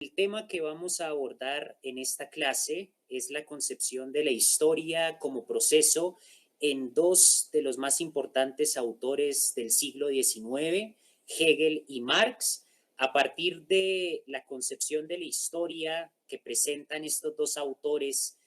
El tema que vamos a abordar en esta clase es la concepción de la historia como proceso en dos de los más importantes autores del siglo XIX, Hegel y Marx. A partir de la concepción de la historia que presentan estos dos autores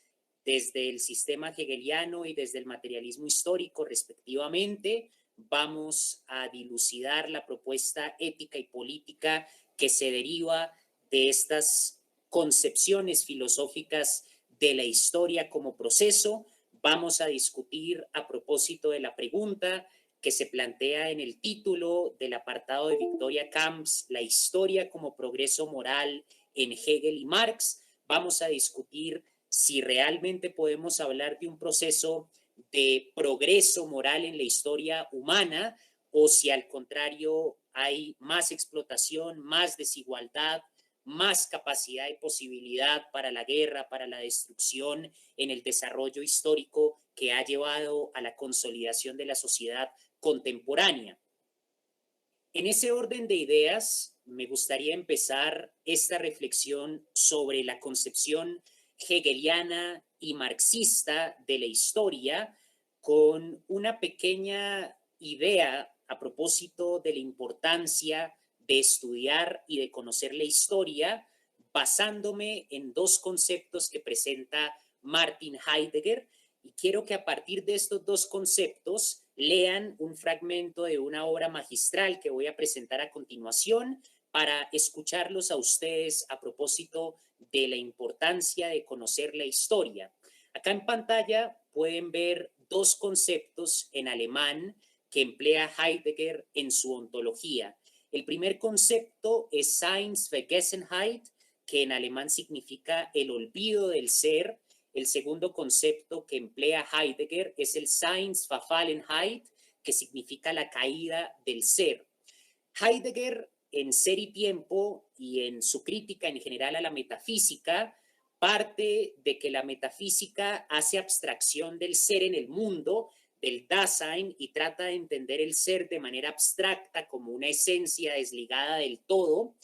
desde el sistema hegeliano y desde el materialismo histórico respectivamente, vamos a dilucidar la propuesta ética y política que se deriva de estas concepciones filosóficas de la historia como proceso. Vamos a discutir a propósito de la pregunta que se plantea en el título del apartado de Victoria Camps, la historia como progreso moral en Hegel y Marx. Vamos a discutir si realmente podemos hablar de un proceso de progreso moral en la historia humana o si al contrario hay más explotación, más desigualdad, más capacidad y posibilidad para la guerra, para la destrucción en el desarrollo histórico que ha llevado a la consolidación de la sociedad contemporánea. En ese orden de ideas, me gustaría empezar esta reflexión sobre la concepción hegeliana y marxista de la historia con una pequeña idea a propósito de la importancia de estudiar y de conocer la historia, basándome en dos conceptos que presenta Martin Heidegger, y quiero que a partir de estos dos conceptos lean un fragmento de una obra magistral que voy a presentar a continuación para escucharlos a ustedes a propósito de la importancia de conocer la historia. Acá en pantalla pueden ver dos conceptos en alemán que emplea Heidegger en su ontología. El primer concepto es Seinsvergessenheit, que en alemán significa el olvido del ser. El segundo concepto que emplea Heidegger es el Seinsverfallenheit, que significa la caída del ser. Heidegger, en Ser y Tiempo y en su crítica en general a la metafísica, parte de que la metafísica hace abstracción del ser en el mundo, del Dasein, y trata de entender el ser de manera abstracta como una esencia desligada del todo.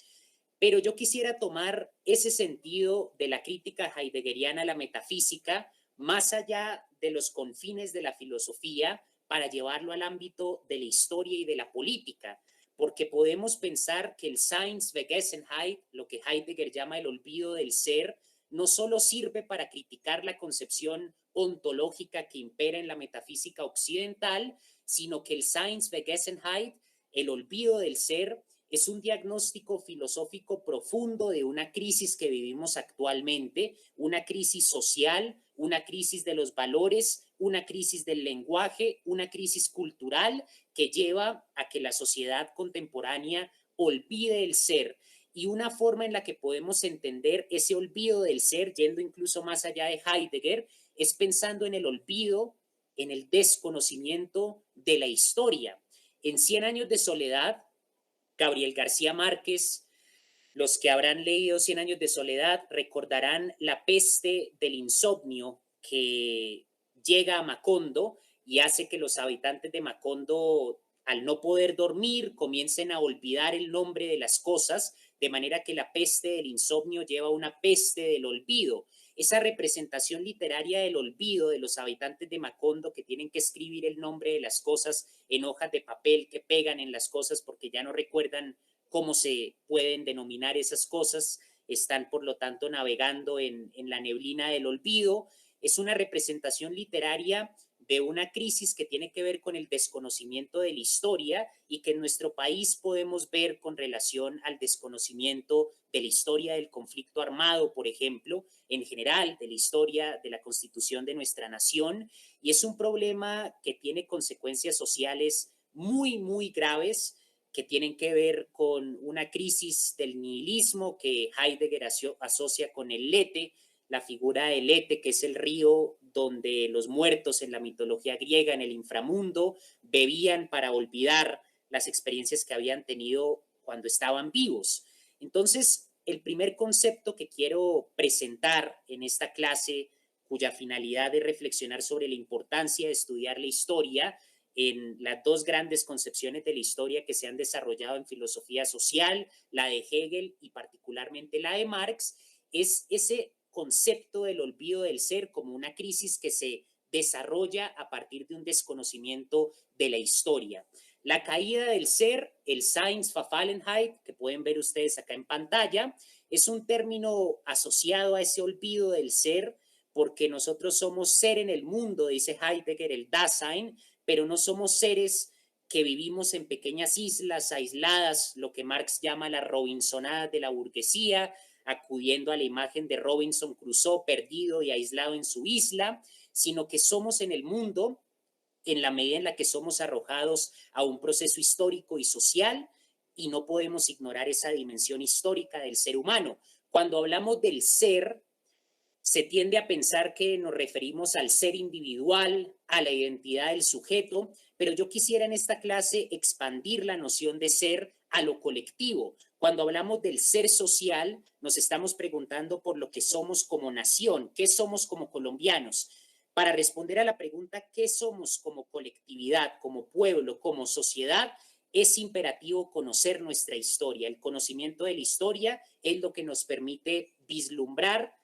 Pero yo quisiera tomar ese sentido de la crítica heideggeriana a la metafísica más allá de los confines de la filosofía para llevarlo al ámbito de la historia y de la política, porque podemos pensar que el Seinsvergessenheit, lo que Heidegger llama el olvido del ser, no solo sirve para criticar la concepción ontológica que impera en la metafísica occidental, sino que el Seinsvergessenheit, el olvido del ser, es un diagnóstico filosófico profundo de una crisis que vivimos actualmente, una crisis social, una crisis de los valores, una crisis del lenguaje, una crisis cultural que lleva a que la sociedad contemporánea olvide el ser. Y una forma en la que podemos entender ese olvido del ser, yendo incluso más allá de Heidegger, es pensando en el olvido, en el desconocimiento de la historia. En 100 años de soledad, Gabriel García Márquez, los que habrán leído Cien años de soledad recordarán la peste del insomnio que llega a Macondo y hace que los habitantes de Macondo, al no poder dormir, comiencen a olvidar el nombre de las cosas, de manera que la peste del insomnio lleva a una peste del olvido. Esa representación literaria del olvido de los habitantes de Macondo que tienen que escribir el nombre de las cosas en hojas de papel que pegan en las cosas porque ya no recuerdan cómo se pueden denominar esas cosas, están por lo tanto navegando en la neblina del olvido. Es una representación literaria de una crisis que tiene que ver con el desconocimiento de la historia y que en nuestro país podemos ver con relación al desconocimiento de la historia del conflicto armado, por ejemplo, en general, de la historia de la constitución de nuestra nación. Y es un problema que tiene consecuencias sociales muy, muy graves, que tienen que ver con una crisis del nihilismo que Heidegger asocia con el Lete, la figura del Lete, que es el río donde los muertos en la mitología griega, en el inframundo, bebían para olvidar las experiencias que habían tenido cuando estaban vivos. Entonces, el primer concepto que quiero presentar en esta clase, cuya finalidad es reflexionar sobre la importancia de estudiar la historia, en las dos grandes concepciones de la historia que se han desarrollado en filosofía social, la de Hegel y particularmente la de Marx, es ese concepto del olvido del ser como una crisis que se desarrolla a partir de un desconocimiento de la historia. La caída del ser, el Seinsverfallenheit, que pueden ver ustedes acá en pantalla, es un término asociado a ese olvido del ser, porque nosotros somos ser en el mundo, dice Heidegger, el Dasein, pero no somos seres que vivimos en pequeñas islas aisladas, lo que Marx llama la Robinsonada de la burguesía, acudiendo a la imagen de Robinson Crusoe perdido y aislado en su isla, sino que somos en el mundo en la medida en la que somos arrojados a un proceso histórico y social y no podemos ignorar esa dimensión histórica del ser humano. Cuando hablamos del ser, se tiende a pensar que nos referimos al ser individual, a la identidad del sujeto, pero yo quisiera en esta clase expandir la noción de ser a lo colectivo. Cuando hablamos del ser social, nos estamos preguntando por lo que somos como nación, qué somos como colombianos. Para responder a la pregunta, ¿qué somos como colectividad, como pueblo, como sociedad? Es imperativo conocer nuestra historia. El conocimiento de la historia es lo que nos permite vislumbrar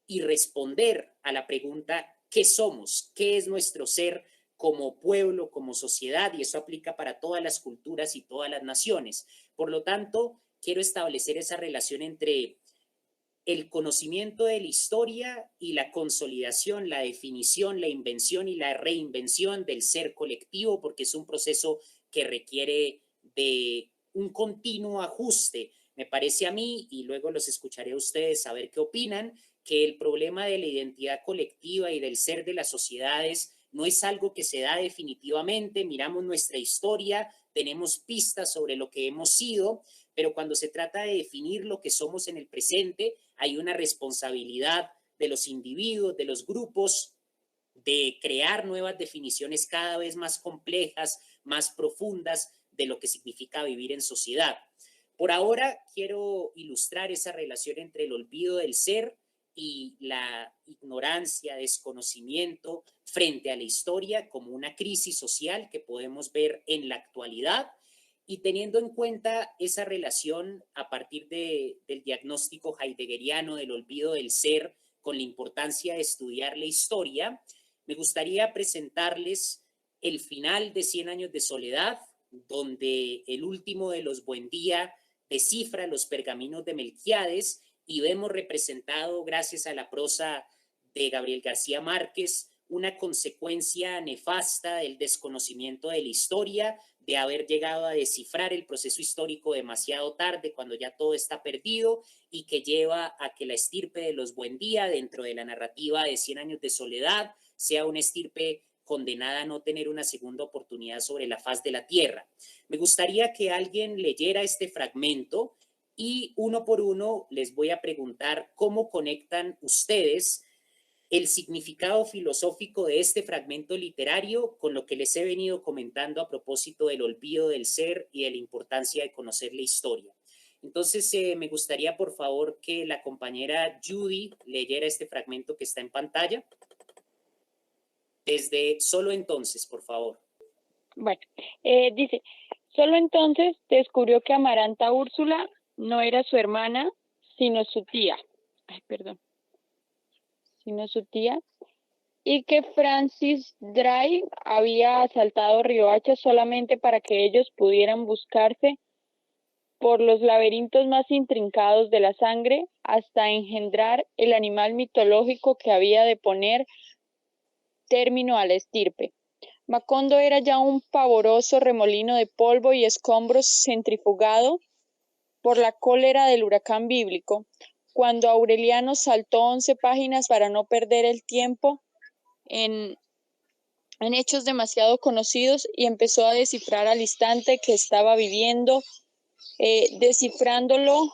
y responder a la pregunta, ¿qué somos? ¿Qué es nuestro ser como pueblo, como sociedad? Y eso aplica para todas las culturas y todas las naciones. Por lo tanto, quiero establecer esa relación entre el conocimiento de la historia y la consolidación, la definición, la invención y la reinvención del ser colectivo, porque es un proceso que requiere de un continuo ajuste. Me parece a mí, y luego los escucharé a ustedes a ver qué opinan, que el problema de la identidad colectiva y del ser de las sociedades no es algo que se da definitivamente. Miramos nuestra historia, tenemos pistas sobre lo que hemos sido, pero cuando se trata de definir lo que somos en el presente, hay una responsabilidad de los individuos, de los grupos, de crear nuevas definiciones cada vez más complejas, más profundas de lo que significa vivir en sociedad. Por ahora quiero ilustrar esa relación entre el olvido del ser y la ignorancia, desconocimiento frente a la historia como una crisis social que podemos ver en la actualidad y teniendo en cuenta esa relación a partir del diagnóstico heideggeriano del olvido del ser con la importancia de estudiar la historia, me gustaría presentarles el final de 100 años de soledad, donde el último de los Buendía descifra los pergaminos de Melquíades y vemos representado, gracias a la prosa de Gabriel García Márquez, una consecuencia nefasta del desconocimiento de la historia, de haber llegado a descifrar el proceso histórico demasiado tarde, cuando ya todo está perdido, y que lleva a que la estirpe de los Buendía, dentro de la narrativa de 100 años de soledad, sea una estirpe condenada a no tener una segunda oportunidad sobre la faz de la tierra. Me gustaría que alguien leyera este fragmento y uno por uno les voy a preguntar cómo conectan ustedes el significado filosófico de este fragmento literario con lo que les he venido comentando a propósito del olvido del ser y de la importancia de conocer la historia. Entonces, me gustaría, por favor, que la compañera Judy leyera este fragmento que está en pantalla. Desde solo entonces, por favor. Bueno, dice, solo entonces descubrió que Amaranta Úrsula no era su hermana, sino su tía. Ay, perdón. Sino su tía. Y que Francis Drake había asaltado Riohacha solamente para que ellos pudieran buscarse por los laberintos más intrincados de la sangre hasta engendrar el animal mitológico que había de poner término a la estirpe. Macondo era ya un pavoroso remolino de polvo y escombros centrifugado por la cólera del huracán bíblico, cuando Aureliano saltó 11 páginas para no perder el tiempo en hechos demasiado conocidos y empezó a descifrar al instante que estaba viviendo, descifrándolo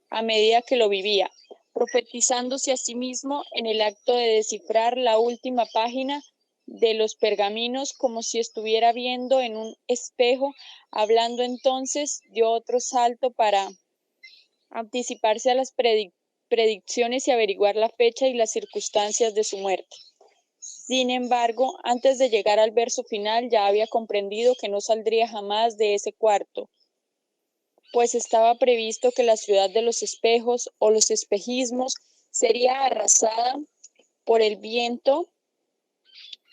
a medida que lo vivía, profetizándose a sí mismo en el acto de descifrar la última página de los pergaminos como si estuviera viendo en un espejo. Hablando entonces dio otro salto para anticiparse a las predicciones y averiguar la fecha y las circunstancias de su muerte. Sin embargo, antes de llegar al verso final ya había comprendido que no saldría jamás de ese cuarto, pues estaba previsto que la ciudad de los espejos o los espejismos sería arrasada por el viento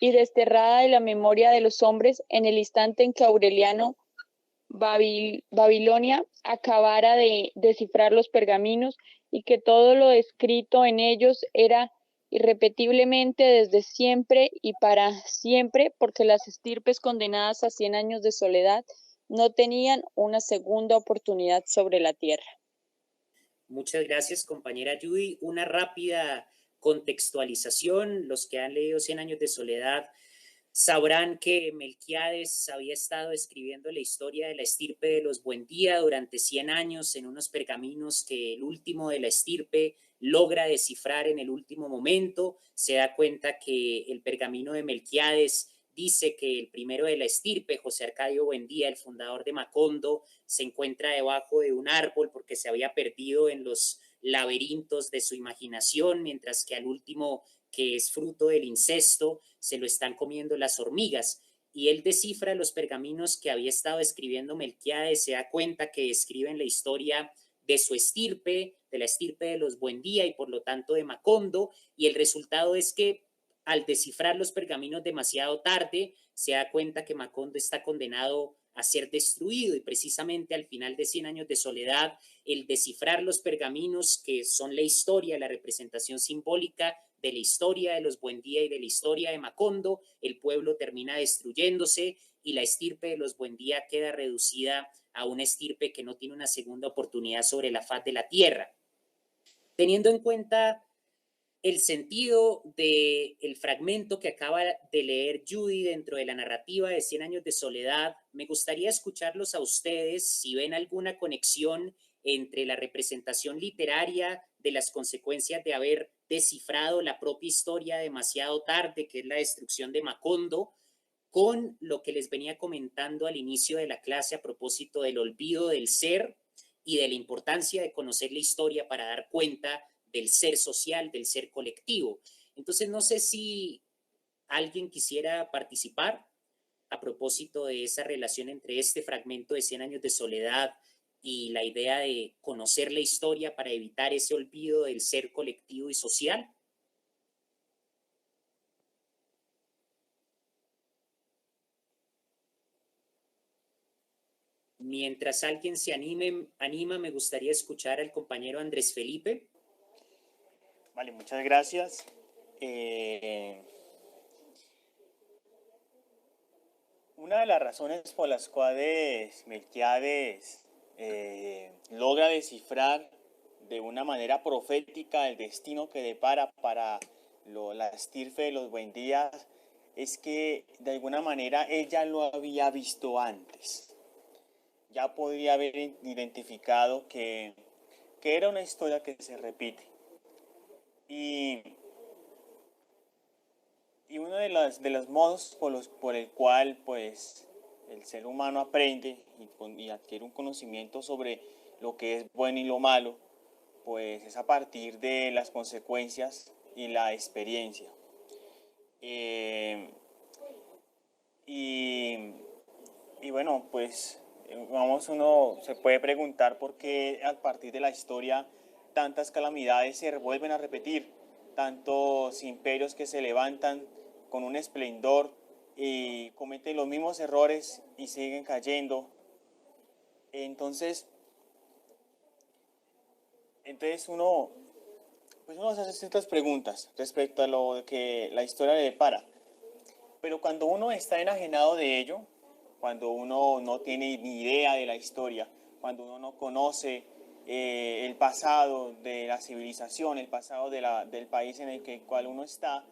y desterrada de la memoria de los hombres en el instante en que Aureliano Babilonia acabara de descifrar los pergaminos y que todo lo escrito en ellos era irrepetiblemente desde siempre y para siempre, porque las estirpes condenadas a 100 años de soledad no tenían una segunda oportunidad sobre la tierra. Muchas gracias, compañera Judy. Una rápida contextualización. Los que han leído Cien años de soledad sabrán que Melquíades había estado escribiendo la historia de la estirpe de los Buendía durante 100 años en unos pergaminos que el último de la estirpe logra descifrar en el último momento. Se da cuenta que el pergamino de Melquíades dice que el primero de la estirpe, José Arcadio Buendía, el fundador de Macondo, se encuentra debajo de un árbol porque se había perdido en los laberintos de su imaginación, mientras que al último, que es fruto del incesto, se lo están comiendo las hormigas. Y él descifra los pergaminos que había estado escribiendo Melquíades, se da cuenta que escriben la historia de su estirpe, de la estirpe de los Buendía y por lo tanto de Macondo, y el resultado es que al descifrar los pergaminos demasiado tarde, se da cuenta que Macondo está condenado a ser destruido y precisamente al final de 100 años de soledad, el descifrar los pergaminos que son la historia, la representación simbólica de la historia de los Buendía y de la historia de Macondo, el pueblo termina destruyéndose y la estirpe de los Buendía queda reducida a una estirpe que no tiene una segunda oportunidad sobre la faz de la tierra. Teniendo en cuenta el sentido del fragmento que acaba de leer Judy dentro de la narrativa de Cien años de soledad, me gustaría escucharlos a ustedes si ven alguna conexión entre la representación literaria de las consecuencias de haber descifrado la propia historia demasiado tarde, que es la destrucción de Macondo, con lo que les venía comentando al inicio de la clase a propósito del olvido del ser y de la importancia de conocer la historia para dar cuenta del ser social, del ser colectivo. Entonces, no sé si alguien quisiera participar a propósito de esa relación entre este fragmento de 100 años de soledad y la idea de conocer la historia para evitar ese olvido del ser colectivo y social. Mientras alguien se anima, me gustaría escuchar al compañero Andrés Felipe. Vale, muchas gracias. Una de las razones por las cuales Melquíades logra descifrar de una manera profética el destino que depara para la estirpe de los Buendías es que de alguna manera ella lo había visto antes. Ya podría haber identificado que era una historia que se repite. Y uno de los modos por el cual pues, el ser humano aprende y adquiere un conocimiento sobre lo que es bueno y lo malo, pues es a partir de las consecuencias y la experiencia. Y bueno, pues uno se puede preguntar por qué a partir de la historia tantas calamidades se vuelven a repetir, tantos imperios que se levantan con un esplendor y cometen los mismos errores y siguen cayendo. Entonces uno se hace ciertas preguntas respecto a lo que la historia le depara. Pero cuando uno está enajenado de ello, cuando uno no tiene ni idea de la historia, cuando uno no conoce el pasado de la civilización, el pasado del país en el cual uno está,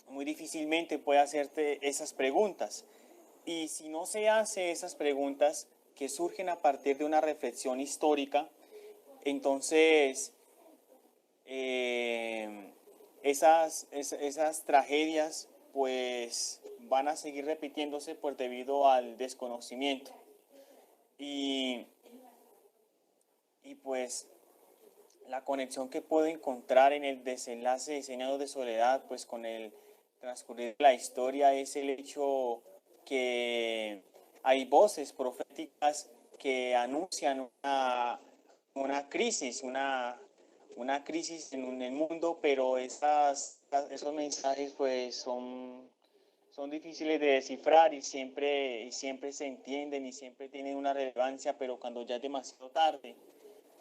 muy difícilmente puede hacerte esas preguntas. Y si no se hace esas preguntas que surgen a partir de una reflexión histórica, entonces esas tragedias pues van a seguir repitiéndose pues debido al desconocimiento. Y pues la conexión que puedo encontrar en el desenlace de 100 años de soledad, pues con el transcurrir de la historia, es el hecho que hay voces proféticas que anuncian una crisis, una crisis en el mundo, pero esos mensajes pues son difíciles de descifrar y siempre se entienden y siempre tienen una relevancia, pero cuando ya es demasiado tarde,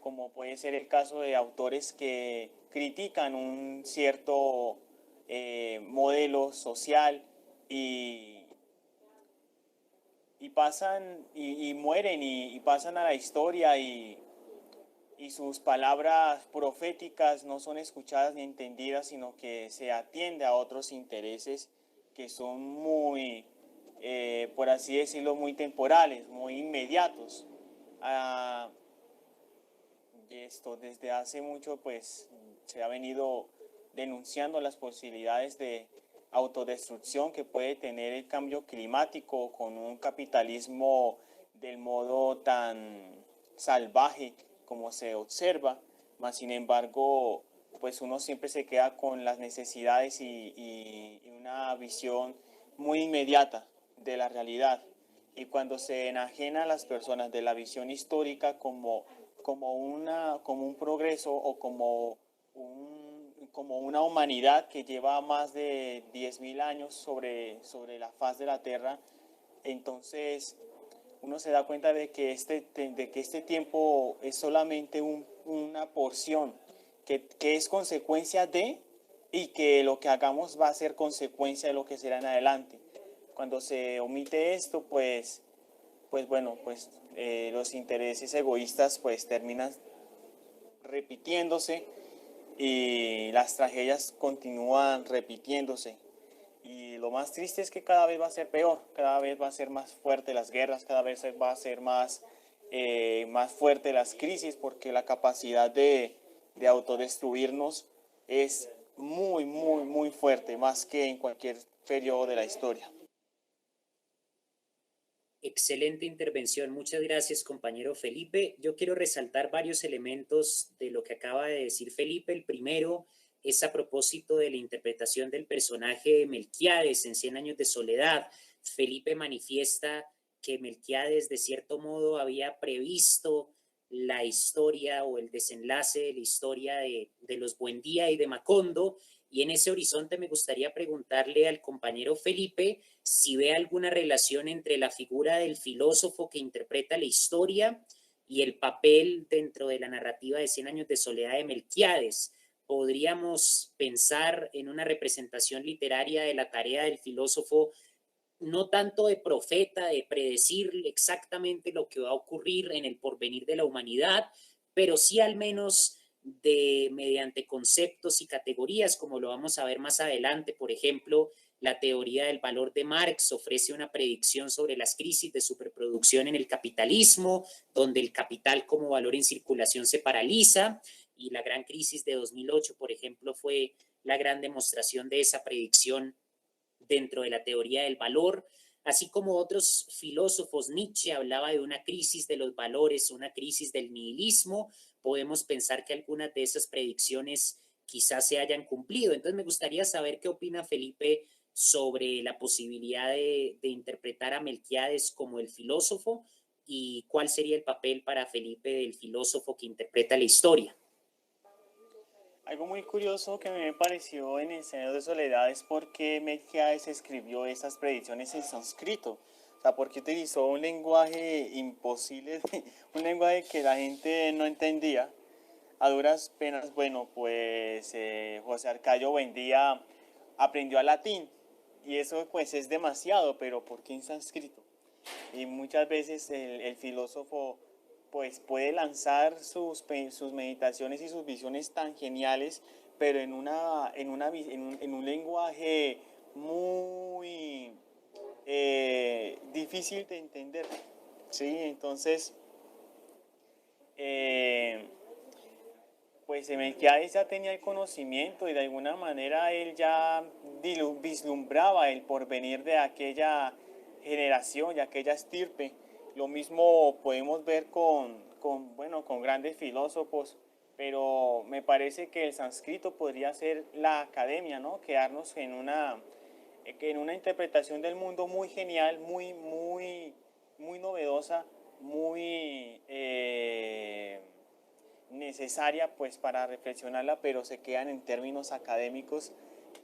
como puede ser el caso de autores que critican un cierto modelo social y pasan y mueren y pasan a la historia y sus palabras proféticas no son escuchadas ni entendidas, sino que se atiende a otros intereses que son muy, por así decirlo, muy temporales, muy inmediatos. Esto desde hace mucho pues se ha venido denunciando las posibilidades de autodestrucción que puede tener el cambio climático con un capitalismo del modo tan salvaje como se observa, mas sin embargo pues uno siempre se queda con las necesidades y una visión muy inmediata de la realidad, y cuando se enajena a las personas de la visión histórica como un progreso o como una humanidad que lleva más de 10.000 años sobre la faz de la Tierra, entonces uno se da cuenta de que este tiempo es solamente una porción que es consecuencia de, y que lo que hagamos va a ser consecuencia de lo que será en adelante. Cuando se omite esto, pues bueno, pues los intereses egoístas pues terminan repitiéndose y las tragedias continúan repitiéndose. Y lo más triste es que cada vez va a ser peor, cada vez va a ser más fuerte las guerras, cada vez va a ser más fuerte las crisis, porque la capacidad de autodestruirnos es muy, muy, muy fuerte, más que en cualquier periodo de la historia. Excelente intervención. Muchas gracias, compañero Felipe. Yo quiero resaltar varios elementos de lo que acaba de decir Felipe. El primero es a propósito de la interpretación del personaje de Melquiades en 100 años de soledad. Felipe manifiesta que Melquiades, de cierto modo, había previsto la historia o el desenlace de la historia de los Buendía y de Macondo. Y en ese horizonte me gustaría preguntarle al compañero Felipe si ve alguna relación entre la figura del filósofo que interpreta la historia y el papel dentro de la narrativa de 100 años de soledad de Melquiades. Podríamos pensar en una representación literaria de la tarea del filósofo, no tanto de profeta, de predecir exactamente lo que va a ocurrir en el porvenir de la humanidad, pero sí al menos mediante conceptos y categorías, como lo vamos a ver más adelante. Por ejemplo, la teoría del valor de Marx ofrece una predicción sobre las crisis de superproducción en el capitalismo, donde el capital como valor en circulación se paraliza, y la gran crisis de 2008, por ejemplo, fue la gran demostración de esa predicción dentro de la teoría del valor. Así como otros filósofos, Nietzsche hablaba de una crisis de los valores, una crisis del nihilismo. Podemos pensar que algunas de esas predicciones quizás se hayan cumplido. Entonces me gustaría saber qué opina Felipe sobre la posibilidad de interpretar a Melquiades como el filósofo, y cuál sería el papel para Felipe del filósofo que interpreta la historia. Algo muy curioso que me pareció en el Señor de Soledad es por qué Melquiades escribió esas predicciones en sánscrito. O sea, porque utilizó un lenguaje imposible, un lenguaje que la gente no entendía. A duras penas, bueno, pues José Arcadio Buendía aprendió a latín, y eso pues es demasiado, pero ¿por qué en sánscrito? Y muchas veces el filósofo pues puede lanzar sus meditaciones y sus visiones tan geniales, pero en un lenguaje muy difícil de entender, ¿sí? Entonces, pues Melquiades ya tenía el conocimiento, y de alguna manera él ya vislumbraba el porvenir de aquella generación y aquella estirpe. Lo mismo podemos ver con grandes filósofos, pero me parece que el sánscrito podría ser la academia, ¿no? Quedarnos en una interpretación del mundo muy genial, muy novedosa, muy necesaria pues para reflexionarla, pero se quedan en términos académicos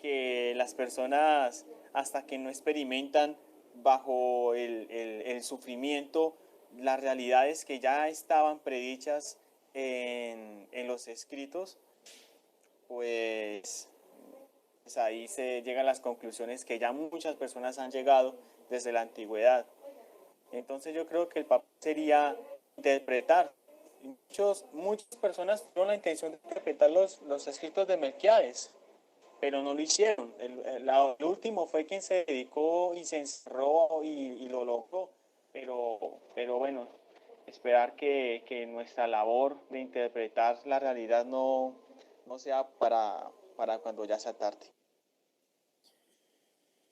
que las personas, hasta que no experimentan bajo el sufrimiento las realidades que ya estaban predichas en los escritos, pues ahí se llegan a las conclusiones que ya muchas personas han llegado desde la antigüedad. Entonces yo creo que el papel sería interpretar. Muchas personas tuvieron la intención de interpretar los escritos de Melquiades, pero no lo hicieron. El último fue quien se dedicó y se encerró y lo logró. Pero bueno, esperar que nuestra labor de interpretar la realidad no sea para cuando ya sea tarde.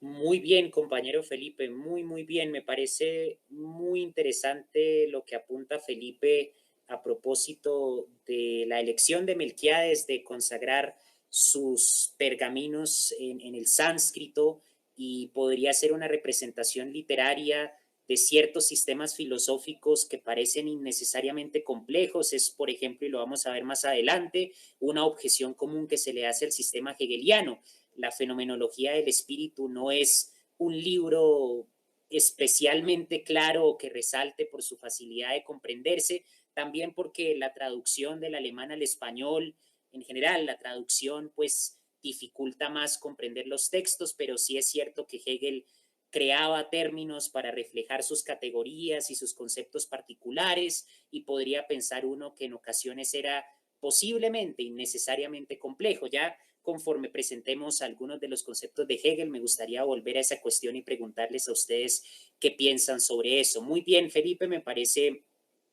Muy bien, compañero Felipe, muy bien. Me parece muy interesante lo que apunta Felipe a propósito de la elección de Melquíades de consagrar sus pergaminos en el sánscrito, y podría ser una representación literaria de ciertos sistemas filosóficos que parecen innecesariamente complejos. Es, por ejemplo, y lo vamos a ver más adelante, una objeción común que se le hace al sistema hegeliano. La fenomenología del espíritu no es un libro especialmente claro o que resalte por su facilidad de comprenderse, también porque la traducción del alemán al español, en general, la traducción pues dificulta más comprender los textos, pero sí es cierto que Hegel creaba términos para reflejar sus categorías y sus conceptos particulares, y podría pensar uno que en ocasiones era posiblemente innecesariamente complejo. Ya conforme presentemos algunos de los conceptos de Hegel, me gustaría volver a esa cuestión y preguntarles a ustedes qué piensan sobre eso. Muy bien, Felipe, me parece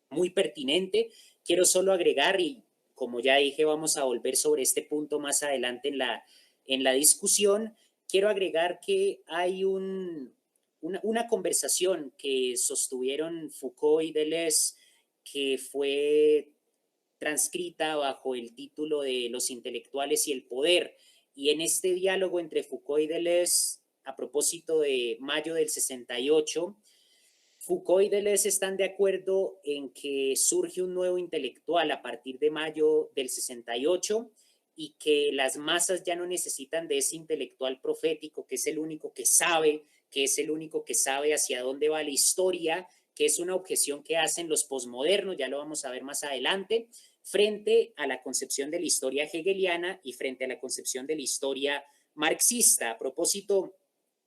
muy pertinente. Quiero solo agregar, y como ya dije, vamos a volver sobre este punto más adelante en la discusión. Quiero agregar que hay una conversación que sostuvieron Foucault y Deleuze, que fue transcrita bajo el título de Los intelectuales y el poder. Y en este diálogo entre Foucault y Deleuze, a propósito de mayo del 68, Foucault y Deleuze están de acuerdo en que surge un nuevo intelectual a partir de mayo del 68, y que las masas ya no necesitan de ese intelectual profético que es el único que sabe, que es el único que sabe hacia dónde va la historia, que es una objeción que hacen los posmodernos, ya lo vamos a ver más adelante, frente a la concepción de la historia hegeliana y frente a la concepción de la historia marxista. A propósito,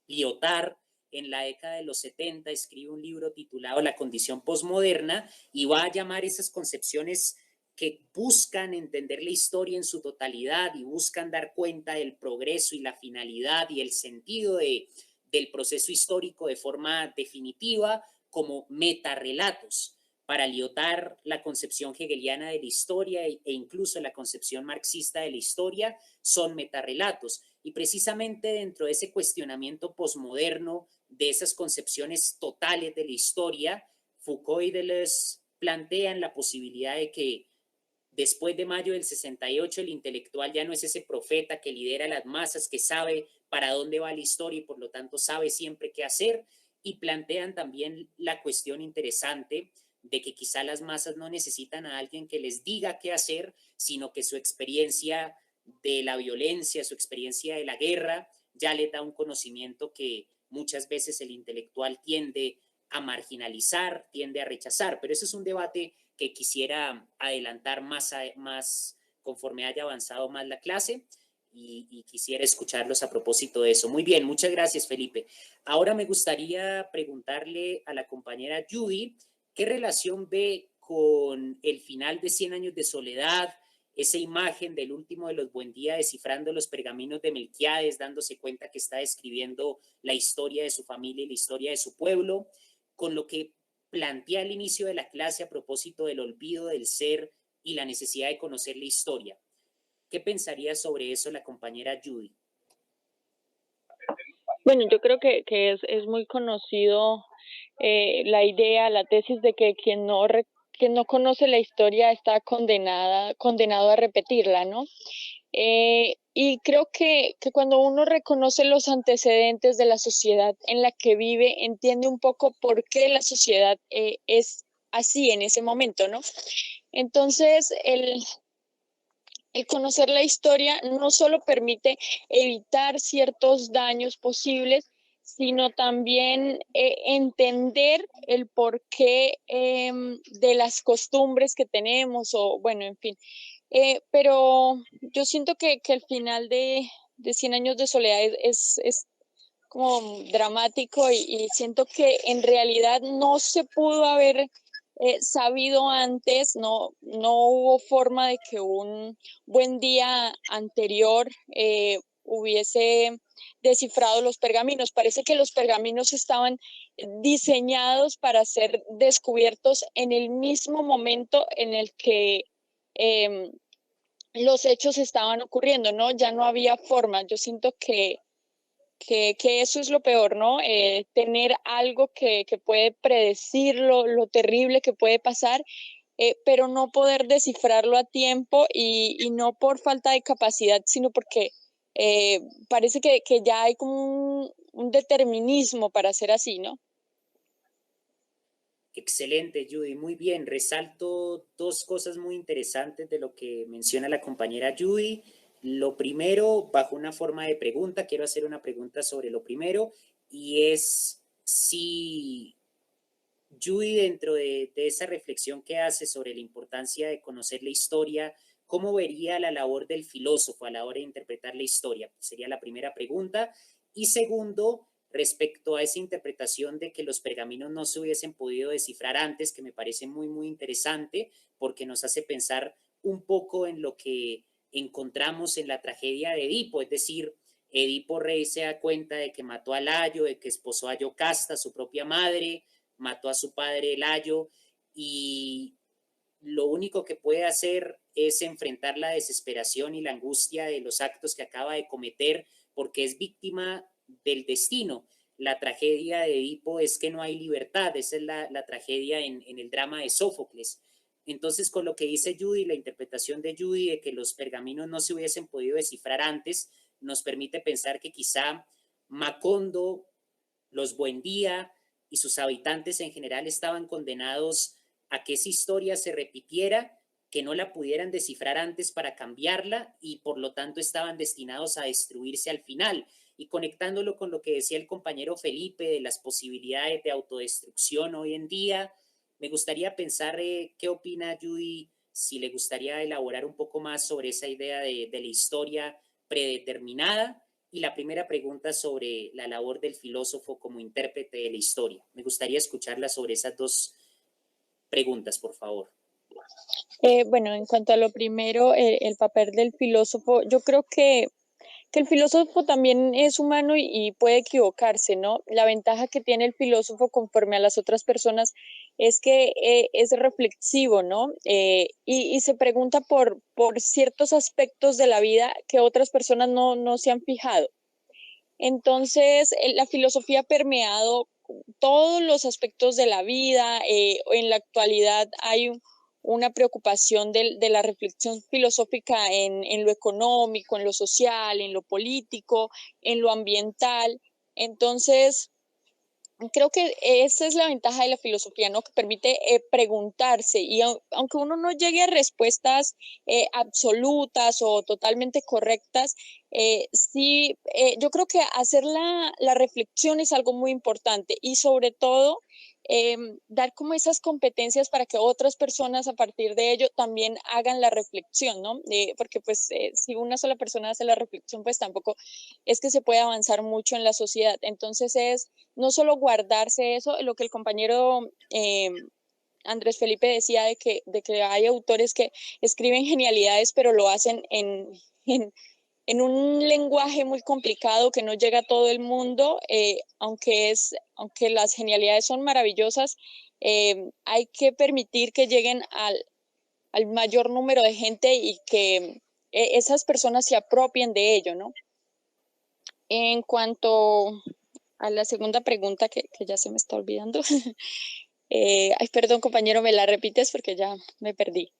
Lyotard en la década de los 70 escribe un libro titulado La condición posmoderna, y va a llamar esas concepciones que buscan entender la historia en su totalidad y buscan dar cuenta del progreso y la finalidad y el sentido del proceso histórico de forma definitiva, como metarrelatos. Para Lyotard, la concepción hegeliana de la historia e incluso la concepción marxista de la historia son metarrelatos. Y precisamente dentro de ese cuestionamiento posmoderno, de esas concepciones totales de la historia, Foucault y Deleuze plantean la posibilidad de que después de mayo del 68 el intelectual ya no es ese profeta que lidera las masas, que sabe para dónde va la historia y por lo tanto sabe siempre qué hacer, y plantean también la cuestión interesante de que quizá las masas no necesitan a alguien que les diga qué hacer, sino que su experiencia de la violencia, su experiencia de la guerra, ya le da un conocimiento que muchas veces el intelectual tiende a marginalizar, tiende a rechazar. Pero ese es un debate que quisiera adelantar más conforme haya avanzado más la clase, y quisiera escucharlos a propósito de eso. Muy bien, muchas gracias, Felipe. Ahora me gustaría preguntarle a la compañera Judy, ¿qué relación ve con el final de 100 años de soledad, esa imagen del último de los Buendía descifrando los pergaminos de Melquíades, dándose cuenta que está describiendo la historia de su familia y la historia de su pueblo, con lo que plantea al inicio de la clase a propósito del olvido del ser y la necesidad de conocer la historia? ¿Qué pensaría sobre eso la compañera Judy? Bueno, yo creo que es muy conocido la idea, la tesis de que quien no que no conoce la historia está condenado a repetirla, ¿no? Y creo que cuando uno reconoce los antecedentes de la sociedad en la que vive, entiende un poco por qué la sociedad es así en ese momento, ¿no? Entonces, el conocer la historia no solo permite evitar ciertos daños posibles, sino también entender el porqué de las costumbres que tenemos o bueno, en fin. Pero yo siento que el final de Cien años de soledad es como dramático y siento que en realidad no se pudo haber sabido antes, no hubo forma de que un buen día anterior hubiese descifrado los pergaminos. Parece que los pergaminos estaban diseñados para ser descubiertos en el mismo momento en el que eh, los hechos estaban ocurriendo, ¿no? Ya no había forma. Yo siento que eso es lo peor, ¿no? Tener algo que puede predecir lo terrible que puede pasar, pero no poder descifrarlo a tiempo y no por falta de capacidad, sino porque parece que ya hay como un determinismo para ser así, ¿no? Excelente, Judy, muy bien. Resalto dos cosas muy interesantes de lo que menciona la compañera Judy. Lo primero, bajo una forma de pregunta, quiero hacer una pregunta sobre lo primero, y es si Judy, dentro de esa reflexión que hace sobre la importancia de conocer la historia, ¿cómo vería la labor del filósofo a la hora de interpretar la historia? Sería la primera pregunta. Y segundo, respecto a esa interpretación de que los pergaminos no se hubiesen podido descifrar antes, que me parece muy, muy interesante, porque nos hace pensar un poco en lo que encontramos en la tragedia de Edipo, es decir, Edipo Rey se da cuenta de que mató a Layo, de que esposó a Yocasta, su propia madre, mató a su padre Layo, y lo único que puede hacer es enfrentar la desesperación y la angustia de los actos que acaba de cometer porque es víctima del destino. La tragedia de Edipo es que no hay libertad, esa es la tragedia en el drama de Sófocles. Entonces, con lo que dice Judy, la interpretación de Judy de que los pergaminos no se hubiesen podido descifrar antes, nos permite pensar que quizá Macondo, los Buendía y sus habitantes en general estaban condenados a que esa historia se repitiera, que no la pudieran descifrar antes para cambiarla y por lo tanto estaban destinados a destruirse al final. Y conectándolo con lo que decía el compañero Felipe de las posibilidades de autodestrucción hoy en día, me gustaría pensar qué opina Judy, si le gustaría elaborar un poco más sobre esa idea de la historia predeterminada y la primera pregunta sobre la labor del filósofo como intérprete de la historia. Me gustaría escucharla sobre esas dos preguntas, por favor. Bueno, en cuanto a lo primero, el papel del filósofo, yo creo que el filósofo también es humano y puede equivocarse, ¿no? La ventaja que tiene el filósofo conforme a las otras personas es que es reflexivo, ¿no? Y se pregunta por ciertos aspectos de la vida que otras personas no se han fijado. Entonces, la filosofía ha permeado todos los aspectos de la vida. En la actualidad hay una preocupación de la reflexión filosófica en lo económico, en lo social, en lo político, en lo ambiental. Entonces, creo que esa es la ventaja de la filosofía, ¿no? Que permite preguntarse y aunque uno no llegue a respuestas absolutas o totalmente correctas, sí, yo creo que hacer la reflexión es algo muy importante y sobre todo dar como esas competencias para que otras personas a partir de ello también hagan la reflexión, ¿no? Porque pues si una sola persona hace la reflexión, pues tampoco es que se puede avanzar mucho en la sociedad. Entonces es no solo guardarse eso, lo que el compañero Andrés Felipe decía de que hay autores que escriben genialidades, pero lo hacen en un lenguaje muy complicado que no llega a todo el mundo, aunque las genialidades son maravillosas, hay que permitir que lleguen al mayor número de gente y que esas personas se apropien de ello, ¿no? En cuanto a la segunda pregunta, que ya se me está olvidando, Ay, perdón, compañero, ¿me la repites? Porque ya me perdí.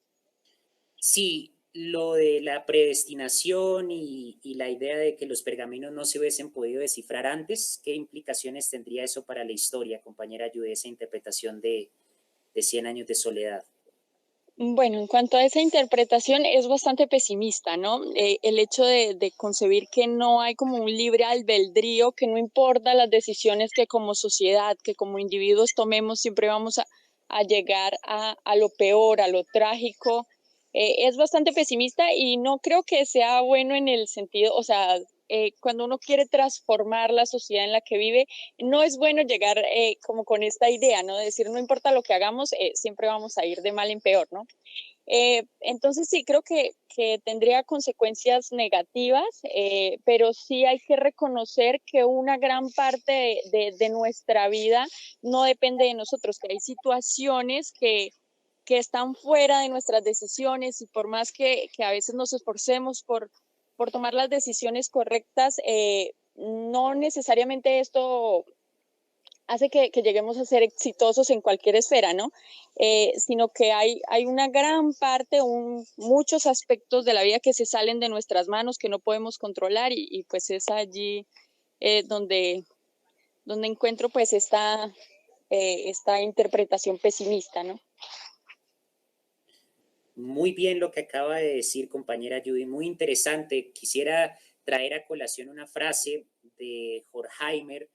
Sí, lo de la predestinación y la idea de que los pergaminos no se hubiesen podido descifrar antes, ¿qué implicaciones tendría eso para la historia, compañera? Ayude esa interpretación de Cien años de soledad. Bueno, en cuanto a esa interpretación es bastante pesimista, ¿no? El hecho de concebir que no hay como un libre albedrío, que no importa las decisiones que como sociedad, que como individuos tomemos, siempre vamos a llegar a lo peor, a lo trágico. Es bastante pesimista y no creo que sea bueno en el sentido, o sea, cuando uno quiere transformar la sociedad en la que vive, no es bueno llegar como con esta idea, ¿no? De decir, no importa lo que hagamos, siempre vamos a ir de mal en peor, ¿no? Entonces sí, creo que tendría consecuencias negativas, pero sí hay que reconocer que una gran parte de nuestra vida no depende de nosotros, que hay situaciones que están fuera de nuestras decisiones y por más que a veces nos esforcemos por tomar las decisiones correctas, no necesariamente esto hace que lleguemos a ser exitosos en cualquier esfera, ¿no? Sino que hay una gran parte, muchos aspectos de la vida que se salen de nuestras manos, que no podemos controlar y pues es allí donde encuentro pues esta interpretación pesimista, ¿no? Muy bien lo que acaba de decir, compañera Judy, muy interesante. Quisiera traer a colación una frase de Horkheimer,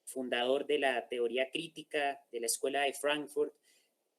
fundador de la teoría crítica de la Escuela de Frankfurt,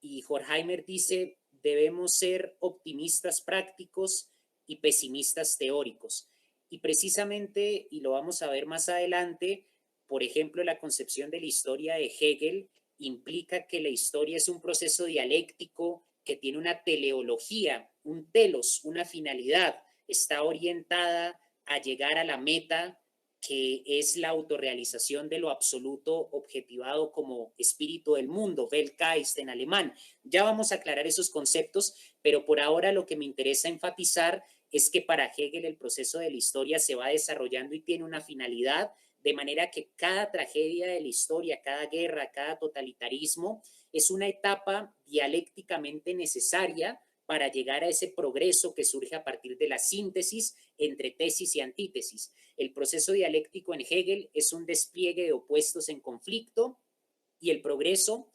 y Horkheimer dice, debemos ser optimistas prácticos y pesimistas teóricos. Y precisamente, y lo vamos a ver más adelante, por ejemplo, la concepción de la historia de Hegel implica que la historia es un proceso dialéctico que tiene una teleología, un telos, una finalidad, está orientada a llegar a la meta que es la autorrealización de lo absoluto objetivado como espíritu del mundo, Weltgeist en alemán. Ya vamos a aclarar esos conceptos, pero por ahora lo que me interesa enfatizar es que para Hegel el proceso de la historia se va desarrollando y tiene una finalidad, de manera que cada tragedia de la historia, cada guerra, cada totalitarismo es una etapa dialécticamente necesaria para llegar a ese progreso que surge a partir de la síntesis entre tesis y antítesis. El proceso dialéctico en Hegel es un despliegue de opuestos en conflicto y el progreso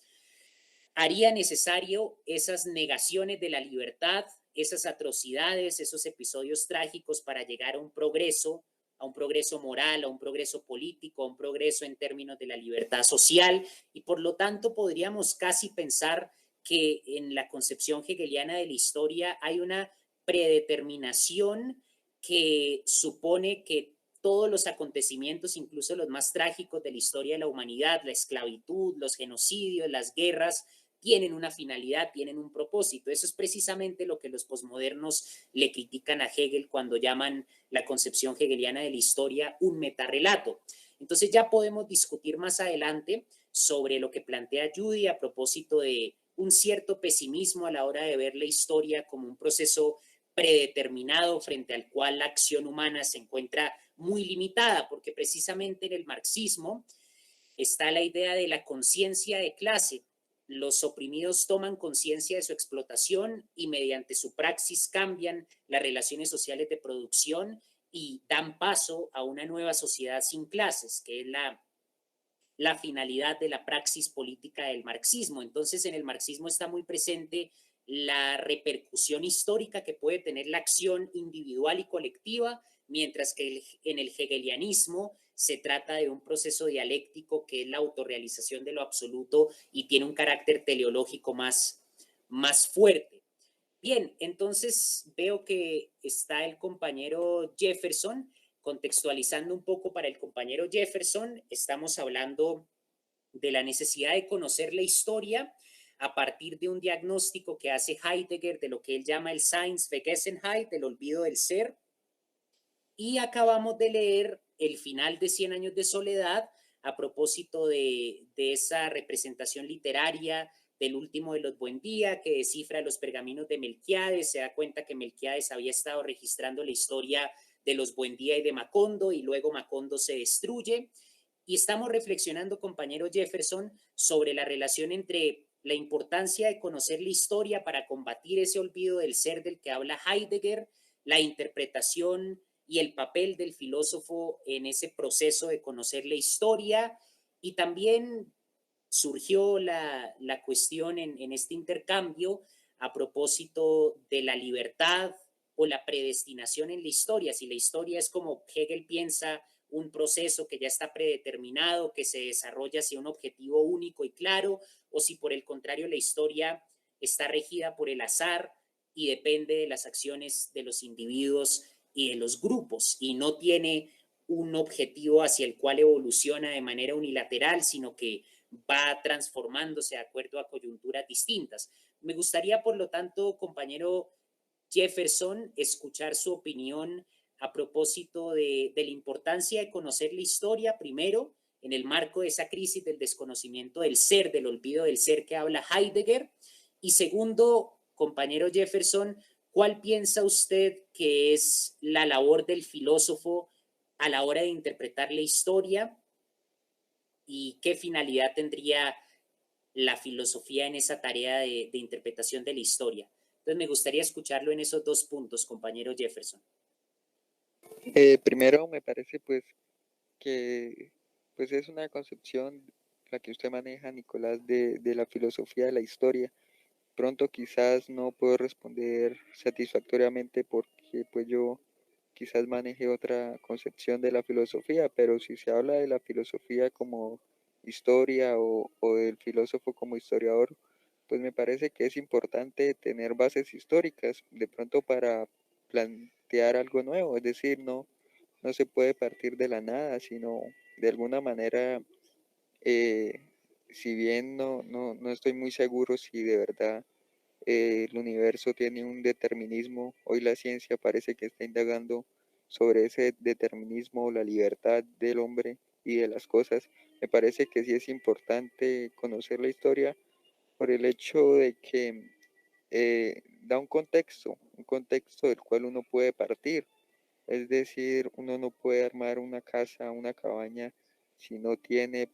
haría necesario esas negaciones de la libertad, esas atrocidades, esos episodios trágicos para llegar a un progreso moral, a un progreso político, a un progreso en términos de la libertad social y por lo tanto podríamos casi pensar que en la concepción hegeliana de la historia hay una predeterminación que supone que todos los acontecimientos, incluso los más trágicos de la historia de la humanidad, la esclavitud, los genocidios, las guerras, tienen una finalidad, tienen un propósito. Eso es precisamente lo que los posmodernos le critican a Hegel cuando llaman la concepción hegeliana de la historia un metarrelato. Entonces ya podemos discutir más adelante sobre lo que plantea Judy a propósito de un cierto pesimismo a la hora de ver la historia como un proceso predeterminado frente al cual la acción humana se encuentra muy limitada, porque precisamente en el marxismo está la idea de la conciencia de clase. Los oprimidos toman conciencia de su explotación y mediante su praxis cambian las relaciones sociales de producción y dan paso a una nueva sociedad sin clases, que es la finalidad de la praxis política del marxismo. Entonces, en el marxismo está muy presente la repercusión histórica que puede tener la acción individual y colectiva, mientras que en el hegelianismo se trata de un proceso dialéctico que es la autorrealización de lo absoluto y tiene un carácter teleológico más fuerte. Bien, entonces veo que está el compañero Jefferson. Contextualizando un poco para el compañero Jefferson, estamos hablando de la necesidad de conocer la historia a partir de un diagnóstico que hace Heidegger de lo que él llama el Seinsvergessenheit, el olvido del ser. Y acabamos de leer el final de Cien años de soledad a propósito de esa representación literaria del último de los Buendía, que descifra los pergaminos de Melquiades, se da cuenta que Melquiades había estado registrando la historia de los Buendía y de Macondo, y luego Macondo se destruye. Y estamos reflexionando, compañero Jefferson, sobre la relación entre la importancia de conocer la historia para combatir ese olvido del ser del que habla Heidegger, la interpretación y el papel del filósofo en ese proceso de conocer la historia, y también surgió la cuestión en este intercambio a propósito de la libertad o la predestinación en la historia. Si la historia es, como Hegel piensa, un proceso que ya está predeterminado, que se desarrolla hacia un objetivo único y claro, o si por el contrario la historia está regida por el azar y depende de las acciones de los individuos y de los grupos, y no tiene un objetivo hacia el cual evoluciona de manera unilateral, sino que va transformándose de acuerdo a coyunturas distintas. Me gustaría, por lo tanto, compañero Jefferson, escuchar su opinión a propósito de la importancia de conocer la historia, primero, en el marco de esa crisis del desconocimiento del ser, del olvido del ser que habla Heidegger, y segundo, compañero Jefferson, ¿cuál piensa usted que es la labor del filósofo a la hora de interpretar la historia y qué finalidad tendría la filosofía en esa tarea de interpretación de la historia? Entonces me gustaría escucharlo en esos dos puntos, compañero Jefferson. Primero me parece pues que pues es una concepción la que usted maneja, Nicolás, de la filosofía de la historia. Pronto quizás no puedo responder satisfactoriamente porque pues yo quizás maneje otra concepción de la filosofía, pero si se habla de la filosofía como historia o del filósofo como historiador, pues me parece que es importante tener bases históricas, de pronto para plantear algo nuevo, es decir, no se puede partir de la nada, sino de alguna manera, eh, si bien no estoy muy seguro si de verdad el universo tiene un determinismo, hoy la ciencia parece que está indagando sobre ese determinismo, la libertad del hombre y de las cosas. Me parece que sí es importante conocer la historia por el hecho de que da un contexto del cual uno puede partir. Es decir, uno no puede armar una casa, una cabaña, si no tiene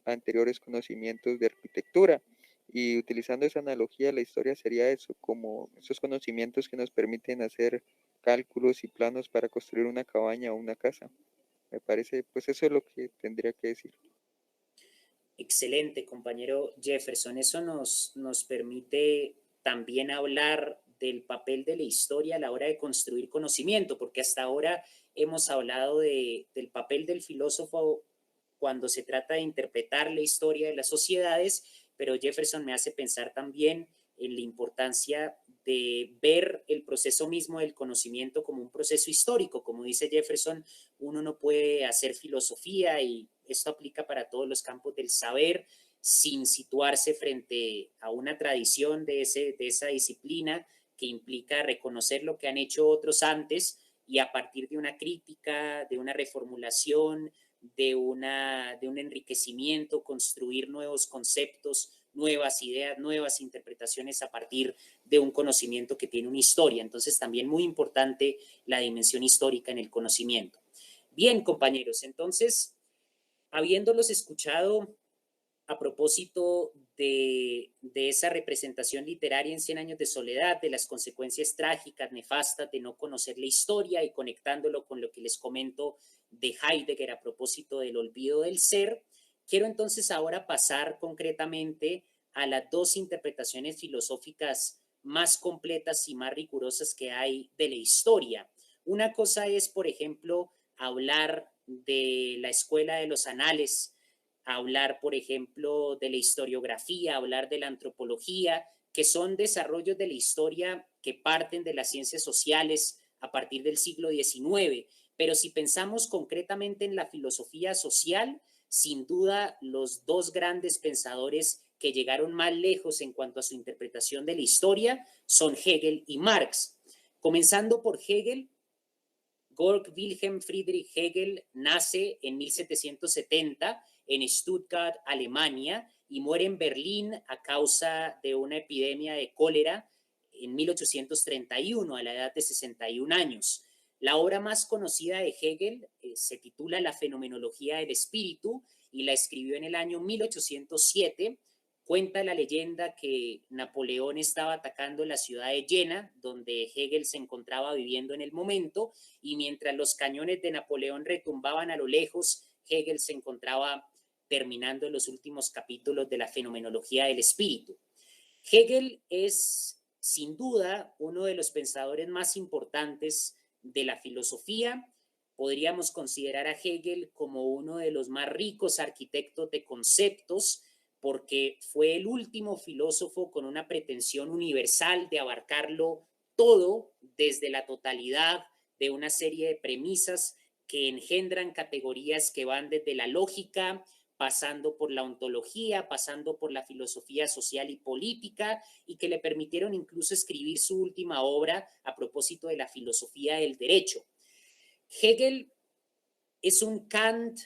anteriores conocimientos de arquitectura. Y utilizando esa analogía, la historia sería eso, como esos conocimientos que nos permiten hacer cálculos y planos para construir una cabaña o una casa. Me parece, pues eso es lo que tendría que decir. Excelente, compañero Jefferson. Eso nos permite también hablar del papel de la historia a la hora de construir conocimiento, porque hasta ahora hemos hablado del papel del filósofo cuando se trata de interpretar la historia de las sociedades, pero Jefferson me hace pensar también en la importancia de ver el proceso mismo del conocimiento como un proceso histórico. Como dice Jefferson, uno no puede hacer filosofía, y esto aplica para todos los campos del saber, sin situarse frente a una tradición de esa disciplina que implica reconocer lo que han hecho otros antes y a partir de una crítica, de una reformulación, de un enriquecimiento, construir nuevos conceptos, nuevas ideas, nuevas interpretaciones a partir de un conocimiento que tiene una historia. Entonces, también muy importante la dimensión histórica en el conocimiento. Bien, compañeros, entonces, habiéndolos escuchado a propósito de esa representación literaria en Cien años de soledad, de las consecuencias trágicas, nefastas de no conocer la historia, y conectándolo con lo que les comento de Heidegger a propósito del olvido del ser, quiero entonces ahora pasar concretamente a las dos interpretaciones filosóficas más completas y más rigurosas que hay de la historia. Una cosa es, por ejemplo, hablar de la escuela de los anales, hablar, por ejemplo, de la historiografía, hablar de la antropología, que son desarrollos de la historia que parten de las ciencias sociales a partir del siglo XIX. Pero si pensamos concretamente en la filosofía social, sin duda los dos grandes pensadores que llegaron más lejos en cuanto a su interpretación de la historia son Hegel y Marx. Comenzando por Hegel, Georg Wilhelm Friedrich Hegel nace en 1770 en Stuttgart, Alemania, y muere en Berlín a causa de una epidemia de cólera en 1831 a la edad de 61 años. La obra más conocida de Hegel se titula La fenomenología del espíritu, y la escribió en el año 1807 Cuenta la leyenda que Napoleón estaba atacando la ciudad de Jena, donde Hegel se encontraba viviendo en el momento, y mientras los cañones de Napoleón retumbaban a lo lejos, Hegel se encontraba terminando los últimos capítulos de la fenomenología del espíritu. Hegel es, sin duda, uno de los pensadores más importantes de la filosofía. Podríamos considerar a Hegel como uno de los más ricos arquitectos de conceptos, porque fue el último filósofo con una pretensión universal de abarcarlo todo desde la totalidad de una serie de premisas que engendran categorías que van desde la lógica, pasando por la ontología, pasando por la filosofía social y política, y que le permitieron incluso escribir su última obra a propósito de la filosofía del derecho. Hegel es un Kant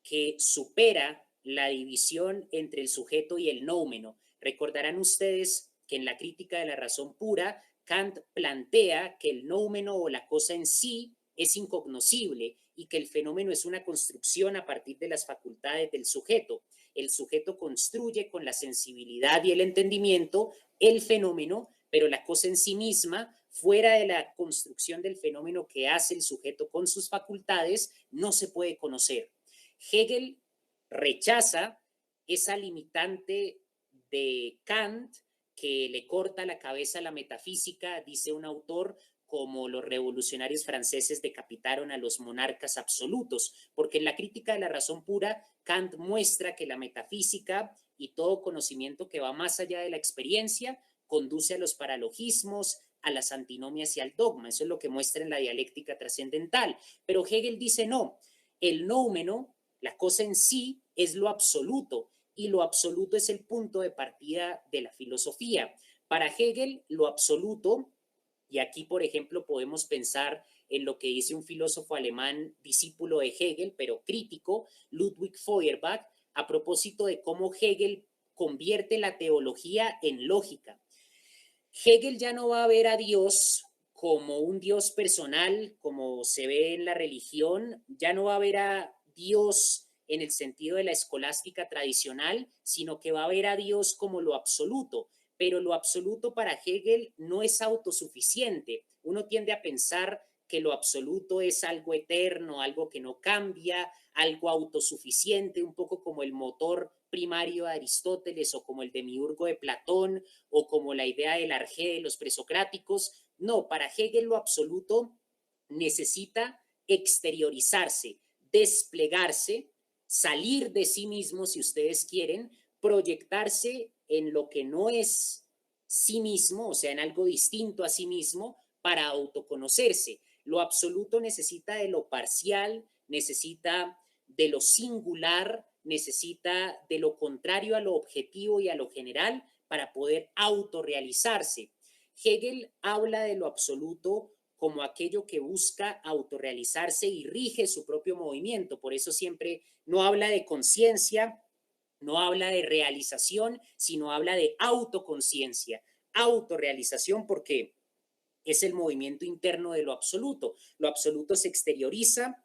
que supera la división entre el sujeto y el noumeno. Recordarán ustedes que en la crítica de la razón pura, Kant plantea que el noumeno o la cosa en sí es incognoscible y que el fenómeno es una construcción a partir de las facultades del sujeto. El sujeto construye con la sensibilidad y el entendimiento el fenómeno, pero la cosa en sí misma, fuera de la construcción del fenómeno que hace el sujeto con sus facultades, no se puede conocer. Hegel rechaza esa limitante de Kant que le corta la cabeza a la metafísica, dice un autor, como los revolucionarios franceses decapitaron a los monarcas absolutos, porque en la crítica de la razón pura, Kant muestra que la metafísica y todo conocimiento que va más allá de la experiencia conduce a los paralogismos, a las antinomias y al dogma. Eso es lo que muestra en la dialéctica trascendental. Pero Hegel dice no, el noumeno, la cosa en sí, es lo absoluto, y lo absoluto es el punto de partida de la filosofía. Para Hegel, lo absoluto, y aquí, por ejemplo, podemos pensar en lo que dice un filósofo alemán discípulo de Hegel, pero crítico, Ludwig Feuerbach, a propósito de cómo Hegel convierte la teología en lógica. Hegel ya no va a ver a Dios como un Dios personal, como se ve en la religión, ya no va a ver a Dios en el sentido de la escolástica tradicional, sino que va a ver a Dios como lo absoluto. Pero lo absoluto para Hegel no es autosuficiente. Uno tiende a pensar que lo absoluto es algo eterno, algo que no cambia, algo autosuficiente, un poco como el motor primario de Aristóteles o como el demiurgo de Platón o como la idea del arjé de los presocráticos. No, para Hegel lo absoluto necesita exteriorizarse, desplegarse, salir de sí mismo, si ustedes quieren, proyectarse en lo que no es sí mismo, o sea, en algo distinto a sí mismo, para autoconocerse. Lo absoluto necesita de lo parcial, necesita de lo singular, necesita de lo contrario a lo objetivo y a lo general para poder autorrealizarse. Hegel habla de lo absoluto como aquello que busca autorrealizarse y rige su propio movimiento. Por eso siempre no habla de conciencia, no habla de realización, sino habla de autoconciencia, autorrealización, porque es el movimiento interno de lo absoluto. Lo absoluto se exterioriza,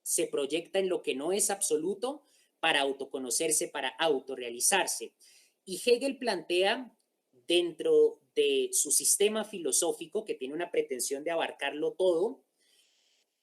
se proyecta en lo que no es absoluto para autoconocerse, para autorrealizarse. Y Hegel plantea dentro de su sistema filosófico, que tiene una pretensión de abarcarlo todo,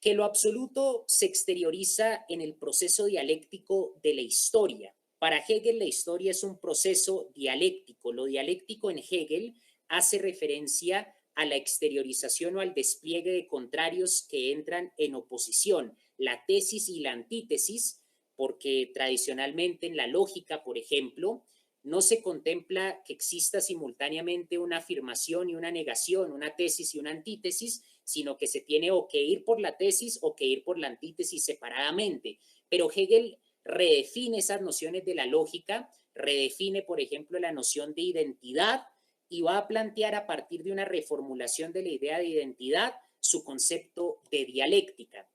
que lo absoluto se exterioriza en el proceso dialéctico de la historia. Para Hegel, la historia es un proceso dialéctico. Lo dialéctico en Hegel hace referencia a la exteriorización o al despliegue de contrarios que entran en oposición, la tesis y la antítesis, porque tradicionalmente en la lógica, por ejemplo, no se contempla que exista simultáneamente una afirmación y una negación, una tesis y una antítesis, sino que se tiene o que ir por la tesis o que ir por la antítesis separadamente. Pero Hegel redefine esas nociones de la lógica, redefine, por ejemplo, la noción de identidad y va a plantear a partir de una reformulación de la idea de identidad su concepto de dialéctica.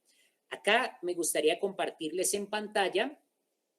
Acá me gustaría compartirles en pantalla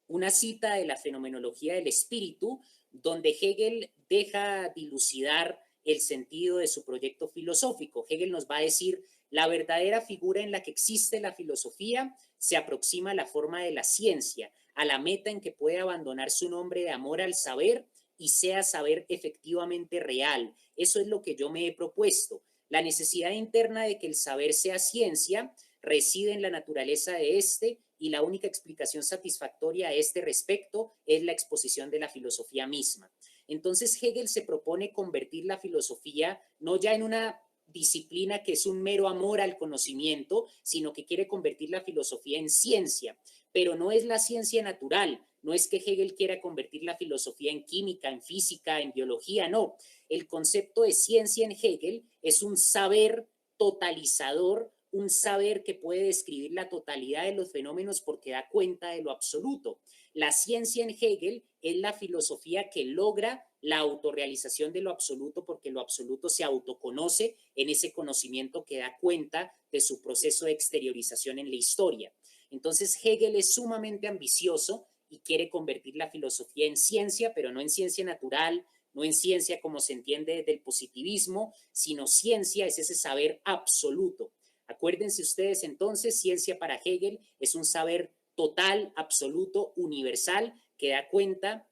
una cita de la fenomenología del espíritu, donde Hegel deja dilucidar el sentido de su proyecto filosófico. Hegel nos va a decir, la verdadera figura en la que existe la filosofía se aproxima a la forma de la ciencia, a la meta en que puede abandonar su nombre de amor al saber y sea saber efectivamente real. Eso es lo que yo me he propuesto. La necesidad interna de que el saber sea ciencia reside en la naturaleza de este, y la única explicación satisfactoria a este respecto es la exposición de la filosofía misma. Entonces Hegel se propone convertir la filosofía no ya en una disciplina que es un mero amor al conocimiento, sino que quiere convertir la filosofía en ciencia, pero no es la ciencia natural, no es que Hegel quiera convertir la filosofía en química, en física, en biología, no. El concepto de ciencia en Hegel es un saber totalizador, un saber que puede describir la totalidad de los fenómenos porque da cuenta de lo absoluto. La ciencia en Hegel es la filosofía que logra la autorrealización de lo absoluto porque lo absoluto se autoconoce en ese conocimiento que da cuenta de su proceso de exteriorización en la historia. Entonces Hegel es sumamente ambicioso y quiere convertir la filosofía en ciencia, pero no en ciencia natural, no en ciencia como se entiende del positivismo, sino ciencia es ese saber absoluto. Acuérdense ustedes entonces, ciencia para Hegel es un saber total, absoluto, universal, que da cuenta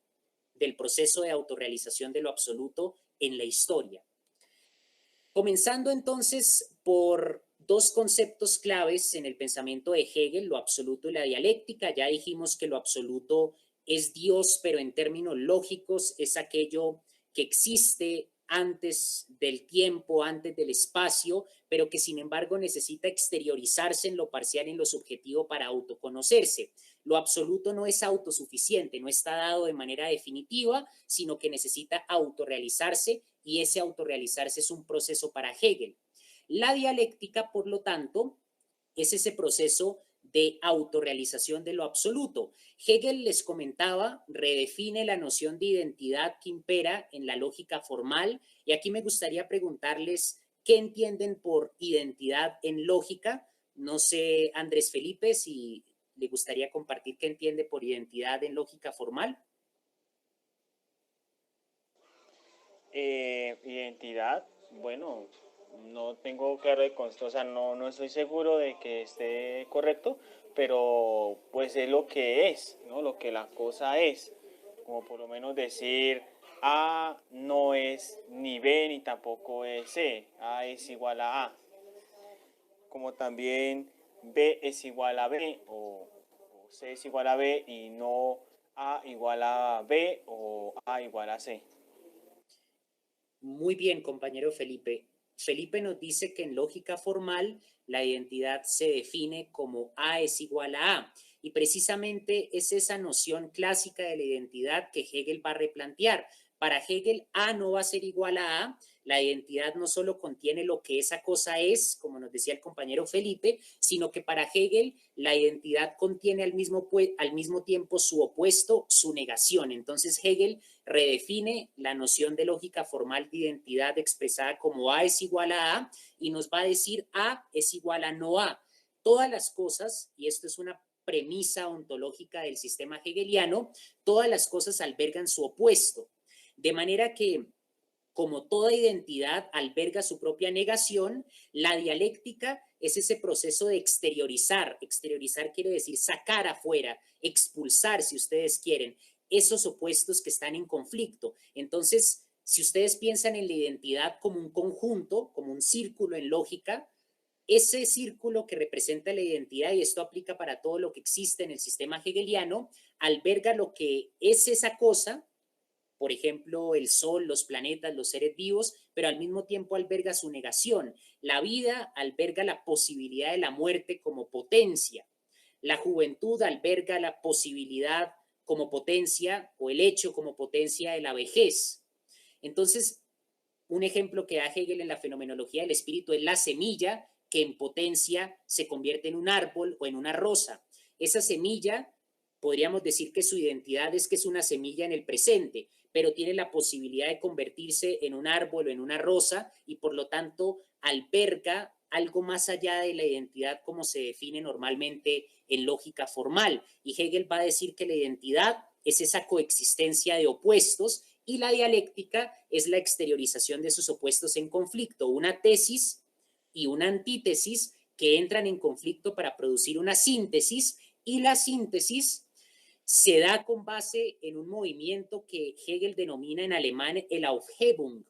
del proceso de autorrealización de lo absoluto en la historia. Comenzando entonces por dos conceptos claves en el pensamiento de Hegel, lo absoluto y la dialéctica. Ya dijimos que lo absoluto es Dios, pero en términos lógicos es aquello que existe antes del tiempo, antes del espacio, pero que sin embargo necesita exteriorizarse en lo parcial, en lo subjetivo para autoconocerse. Lo absoluto no es autosuficiente, no está dado de manera definitiva, sino que necesita autorrealizarse, y ese autorrealizarse es un proceso para Hegel. La dialéctica, por lo tanto, es ese proceso de autorrealización de lo absoluto. Hegel, les comentaba, redefine la noción de identidad que impera en la lógica formal, y aquí me gustaría preguntarles qué entienden por identidad en lógica. No sé, Andrés Felipe, si le gustaría compartir qué entiende por identidad en lógica formal. Identidad, bueno, no tengo claro de consto, o sea, no estoy seguro de que esté correcto, pero pues es lo que es, ¿no? Lo que la cosa es, como por lo menos decir A no es ni B ni tampoco es C, A es igual a A, como también B es igual a B o C es igual a B y no A igual a B o A igual a C. Muy bien, compañero Felipe. Felipe nos dice que en lógica formal la identidad se define como A es igual a A, y precisamente es esa noción clásica de la identidad que Hegel va a replantear. Para Hegel, A no va a ser igual a A. La identidad no solo contiene lo que esa cosa es, como nos decía el compañero Felipe, sino que para Hegel la identidad contiene al mismo tiempo su opuesto, su negación. Entonces Hegel redefine la noción de lógica formal de identidad expresada como A es igual a A, y nos va a decir A es igual a no A. Todas las cosas, y esto es una premisa ontológica del sistema hegeliano, todas las cosas albergan su opuesto. De manera que, como toda identidad alberga su propia negación, la dialéctica es ese proceso de exteriorizar. Exteriorizar quiere decir sacar afuera, expulsar, si ustedes quieren, esos opuestos que están en conflicto. Entonces, si ustedes piensan en la identidad como un conjunto, como un círculo en lógica, ese círculo que representa la identidad, y esto aplica para todo lo que existe en el sistema hegeliano, alberga lo que es esa cosa, por ejemplo, el sol, los planetas, los seres vivos, pero al mismo tiempo alberga su negación. La vida alberga la posibilidad de la muerte como potencia. La juventud alberga la posibilidad como potencia, o el hecho como potencia de la vejez. Entonces, un ejemplo que da Hegel en la fenomenología del espíritu es la semilla que en potencia se convierte en un árbol o en una rosa. Esa semilla, podríamos decir que su identidad es que es una semilla en el presente, pero tiene la posibilidad de convertirse en un árbol o en una rosa, y por lo tanto alberga algo más allá de la identidad como se define normalmente en lógica formal. Y Hegel va a decir que la identidad es esa coexistencia de opuestos, y la dialéctica es la exteriorización de esos opuestos en conflicto, una tesis y una antítesis que entran en conflicto para producir una síntesis, y la síntesis se da con base en un movimiento que Hegel denomina en alemán el Aufhebung.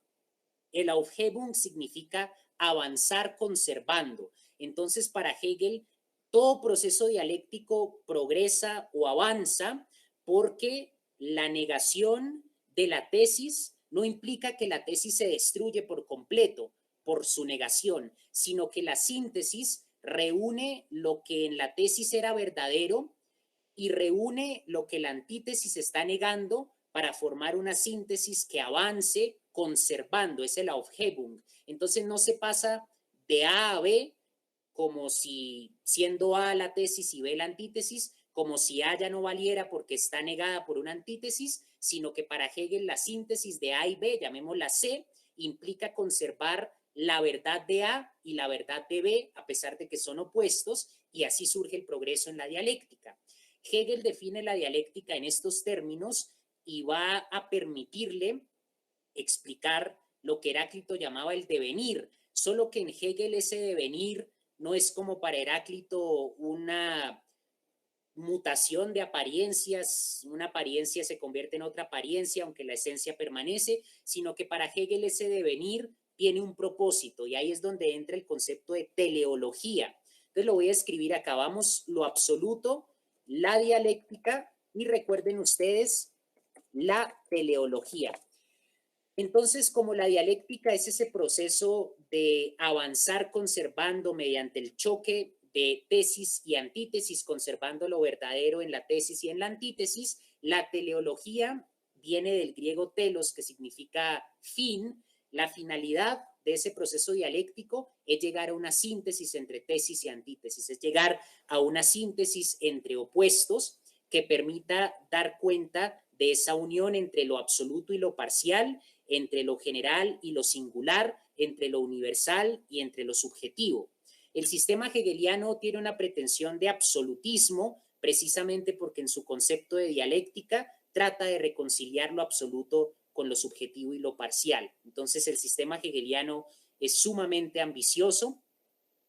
El Aufhebung significa avanzar conservando. Entonces, para Hegel, todo proceso dialéctico progresa o avanza porque la negación de la tesis no implica que la tesis se destruye por completo por su negación, sino que la síntesis reúne lo que en la tesis era verdadero y reúne lo que la antítesis está negando para formar una síntesis que avance conservando, es el Aufhebung. Entonces no se pasa de A a B como si siendo A la tesis y B la antítesis, como si A ya no valiera porque está negada por una antítesis, sino que para Hegel la síntesis de A y B, llamémosla C, implica conservar la verdad de A y la verdad de B, a pesar de que son opuestos, y así surge el progreso en la dialéctica. Hegel define la dialéctica en estos términos y va a permitirle explicar lo que Heráclito llamaba el devenir, solo que en Hegel ese devenir no es como para Heráclito una mutación de apariencias, una apariencia se convierte en otra apariencia, aunque la esencia permanece, sino que para Hegel ese devenir tiene un propósito, y ahí es donde entra el concepto de teleología. Entonces lo voy a escribir acá, vamos, lo absoluto, la dialéctica, y recuerden ustedes la teleología. Entonces, como la dialéctica es ese proceso de avanzar conservando mediante el choque de tesis y antítesis, conservando lo verdadero en la tesis y en la antítesis, la teleología viene del griego telos, que significa fin. La finalidad de ese proceso dialéctico es llegar a una síntesis entre tesis y antítesis, es llegar a una síntesis entre opuestos que permita dar cuenta de esa unión entre lo absoluto y lo parcial, entre lo general y lo singular, entre lo universal y entre lo subjetivo. El sistema hegeliano tiene una pretensión de absolutismo, precisamente porque en su concepto de dialéctica trata de reconciliar lo absoluto con lo subjetivo y lo parcial. Entonces el sistema hegeliano es sumamente ambicioso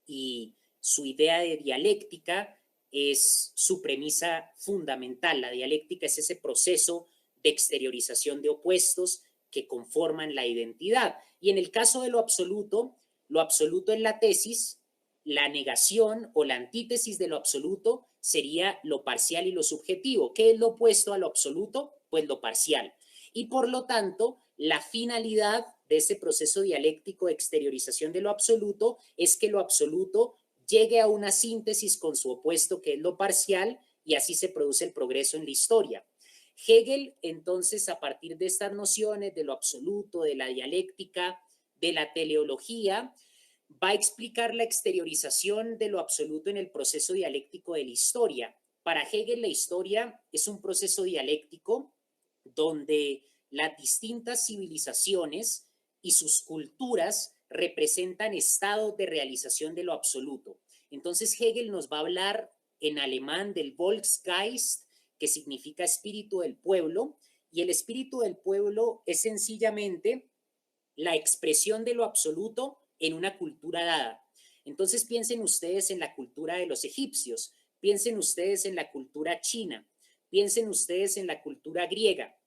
y su idea de dialéctica es su premisa fundamental. La dialéctica es ese proceso de exteriorización de opuestos que conforman la identidad. Y en el caso de lo absoluto es la tesis, la negación o la antítesis de lo absoluto sería lo parcial y lo subjetivo. ¿Qué es lo opuesto a lo absoluto? Pues lo parcial. Y por lo tanto, la finalidad de ese proceso dialéctico de exteriorización de lo absoluto es que lo absoluto llegue a una síntesis con su opuesto, que es lo parcial, y así se produce el progreso en la historia. Hegel, entonces, a partir de estas nociones de lo absoluto, de la dialéctica, de la teleología, va a explicar la exteriorización de lo absoluto en el proceso dialéctico de la historia. Para Hegel, la historia es un proceso dialéctico donde las distintas civilizaciones y sus culturas representan estados de realización de lo absoluto. Entonces Hegel nos va a hablar en alemán del Volksgeist, que significa espíritu del pueblo, y el espíritu del pueblo es sencillamente la expresión de lo absoluto en una cultura dada. Entonces piensen ustedes en la cultura de los egipcios, piensen ustedes en la cultura china, piensen ustedes en la cultura griega.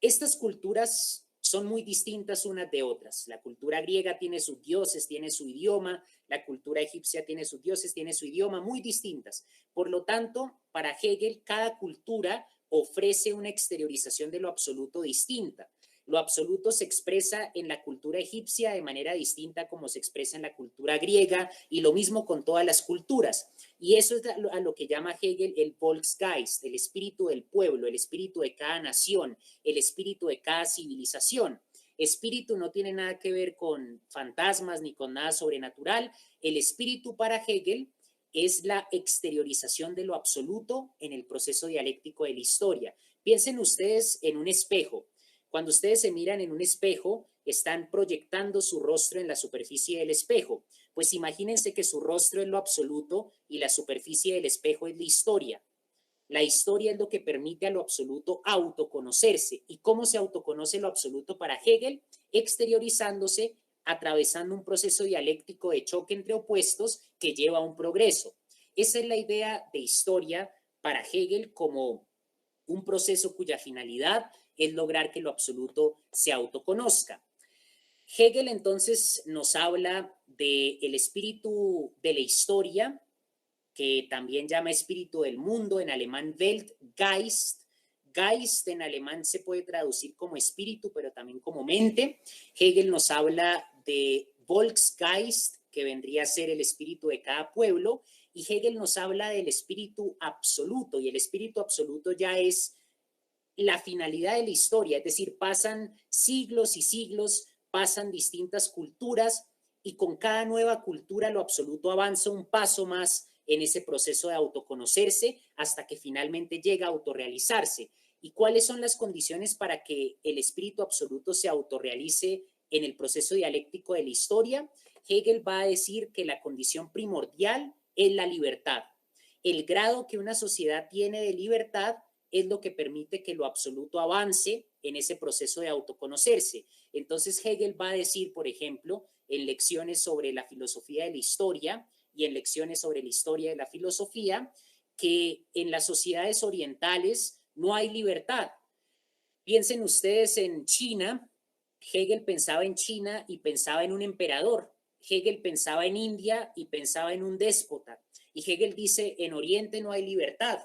Estas culturas son muy distintas unas de otras. La cultura griega tiene sus dioses, tiene su idioma, la cultura egipcia tiene sus dioses, tiene su idioma, muy distintas. Por lo tanto, para Hegel, cada cultura ofrece una exteriorización de lo absoluto distinta. Lo absoluto se expresa en la cultura egipcia de manera distinta como se expresa en la cultura griega, y lo mismo con todas las culturas. Y eso es a lo que llama Hegel el Volksgeist, el espíritu del pueblo, el espíritu de cada nación, el espíritu de cada civilización. Espíritu no tiene nada que ver con fantasmas ni con nada sobrenatural. El espíritu para Hegel es la exteriorización de lo absoluto en el proceso dialéctico de la historia. Piensen ustedes en un espejo. Cuando ustedes se miran en un espejo, están proyectando su rostro en la superficie del espejo. Pues imagínense que su rostro es lo absoluto y la superficie del espejo es la historia. La historia es lo que permite a lo absoluto autoconocerse. ¿Y cómo se autoconoce lo absoluto para Hegel? Exteriorizándose, atravesando un proceso dialéctico de choque entre opuestos que lleva a un progreso. Esa es la idea de historia para Hegel como un proceso cuya finalidad es lograr que lo absoluto se autoconozca. Hegel entonces nos habla del espíritu de la historia, que también llama espíritu del mundo, en alemán Weltgeist. Geist en alemán se puede traducir como espíritu, pero también como mente. Hegel nos habla de Volksgeist, que vendría a ser el espíritu de cada pueblo, y Hegel nos habla del espíritu absoluto, y el espíritu absoluto ya es la finalidad de la historia, es decir, pasan siglos y siglos, pasan distintas culturas, y con cada nueva cultura lo absoluto avanza un paso más en ese proceso de autoconocerse hasta que finalmente llega a autorrealizarse. ¿Y cuáles son las condiciones para que el espíritu absoluto se autorrealice en el proceso dialéctico de la historia? Hegel va a decir que la condición primordial es la libertad. El grado que una sociedad tiene de libertad es lo que permite que lo absoluto avance en ese proceso de autoconocerse. Entonces Hegel va a decir, por ejemplo, en lecciones sobre la filosofía de la historia y en lecciones sobre la historia de la filosofía, que en las sociedades orientales no hay libertad. Piensen ustedes en China. Hegel pensaba en China y pensaba en un emperador. Hegel pensaba en India y pensaba en un déspota. Y Hegel dice, en Oriente no hay libertad.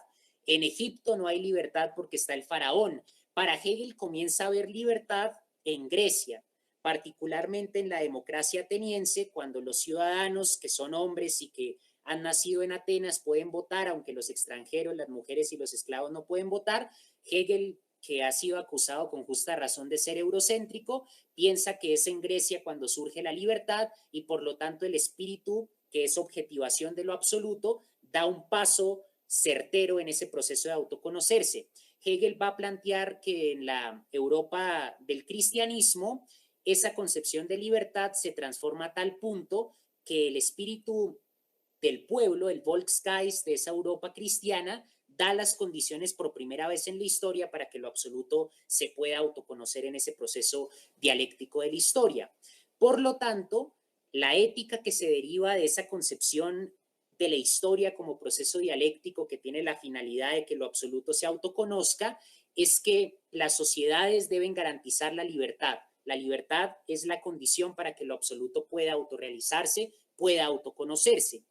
En Egipto no hay libertad porque está el faraón. Para Hegel comienza a haber libertad en Grecia, particularmente en la democracia ateniense, cuando los ciudadanos que son hombres y que han nacido en Atenas pueden votar, aunque los extranjeros, las mujeres y los esclavos no pueden votar. Hegel, que ha sido acusado con justa razón de ser eurocéntrico, piensa que es en Grecia cuando surge la libertad y por lo tanto el espíritu, que es objetivación de lo absoluto, da un paso certero en ese proceso de autoconocerse. Hegel va a plantear que en la Europa del cristianismo esa concepción de libertad se transforma a tal punto que el espíritu del pueblo, el Volksgeist de esa Europa cristiana, da las condiciones por primera vez en la historia para que lo absoluto se pueda autoconocer en ese proceso dialéctico de la historia. Por lo tanto, la ética que se deriva de esa concepción de la historia como proceso dialéctico que tiene la finalidad de que lo absoluto se autoconozca es que las sociedades deben garantizar la libertad. La libertad es la condición para que lo absoluto pueda autorrealizarse, pueda autoconocerse.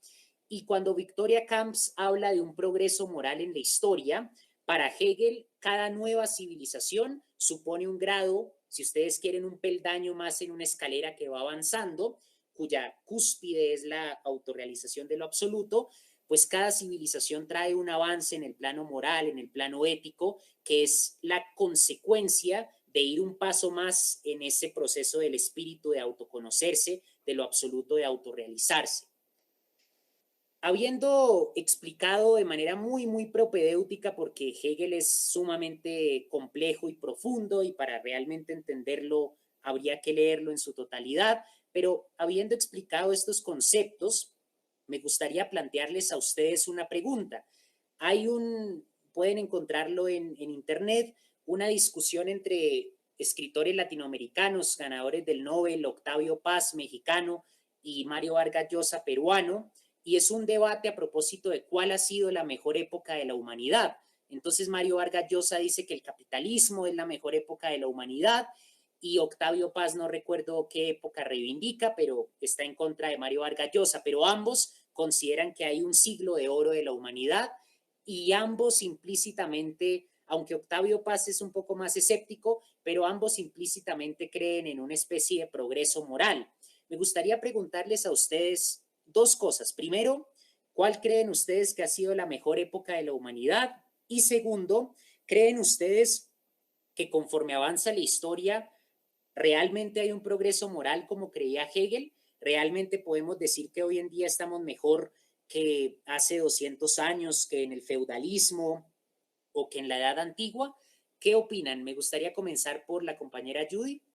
Y cuando Victoria Camps habla de un progreso moral en la historia, para Hegel, cada nueva civilización supone un grado, si ustedes quieren, un peldaño más en una escalera que va avanzando, cuya cúspide es la autorrealización de lo absoluto. Pues cada civilización trae un avance en el plano moral, en el plano ético, que es la consecuencia de ir un paso más en ese proceso del espíritu de autoconocerse, de lo absoluto de autorrealizarse. Habiendo explicado de manera muy propedéutica, porque Hegel es sumamente complejo y profundo y para realmente entenderlo habría que leerlo en su totalidad, pero habiendo explicado estos conceptos, me gustaría plantearles a ustedes una pregunta. Pueden encontrarlo en internet, una discusión entre escritores latinoamericanos, ganadores del Nobel, Octavio Paz, mexicano, y Mario Vargas Llosa, peruano, y es un debate a propósito de cuál ha sido la mejor época de la humanidad. Entonces Mario Vargas Llosa dice que el capitalismo es la mejor época de la humanidad y Octavio Paz no recuerdo qué época reivindica, pero está en contra de Mario Vargas Llosa, pero ambos consideran que hay un siglo de oro de la humanidad y ambos implícitamente, aunque Octavio Paz es un poco más escéptico, pero ambos implícitamente creen en una especie de progreso moral. Me gustaría preguntarles a ustedes dos cosas. Primero, ¿cuál creen ustedes que ha sido la mejor época de la humanidad? Y segundo, ¿creen ustedes que conforme avanza la historia, realmente hay un progreso moral como creía Hegel? ¿Realmente podemos decir que hoy en día estamos mejor que hace 200 años, que en el feudalismo o que en la edad antigua? ¿Qué opinan? Me gustaría comenzar por la compañera Judy.